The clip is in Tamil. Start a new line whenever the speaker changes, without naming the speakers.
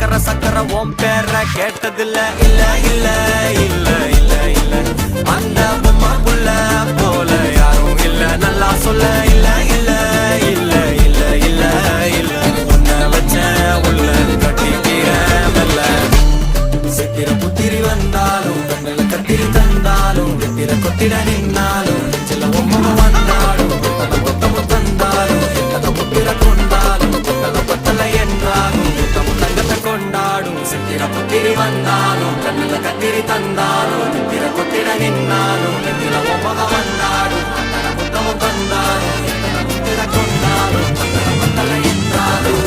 சக்கர சக்கர ஓம் பேர கேட்டதில்ல இல்ல இல்ல இல்ல இல்ல இல்ல அந்த பொம்மாக்குள்ள போல யாரும் இல்ல நல்லா சொல்ல இல்ல இல்ல இல்ல இல்ல இல்ல இல்ல உன்னை வச்ச உள்ள கட்டிக்கிற மெல்ல சித்திர புத்திரி வந்தாலும் கண்ணில கத்திரி தந்தாலும் வெத்திர கொத்திட நின்னாலும் சில ஒம்ம வந்தாலும் கொத்தமும் தந்தாலும் எத்தனை புத்திர கொண்டாலும் பத்தலை என்றாலும் தங்கத்தை கொண்டாடும் சித்திர புத்திரி வந்தாலும் கண்ணில கத்திரி தந்தாலும் வெத்திர கொத்திட நின்னாலும் வெத்திர ஒம்ம வந்தாலும் கொத்தமும் தந்தாலும் எத்தனை புத்திர கொண்டாலும் பத்தலை என்றாலும்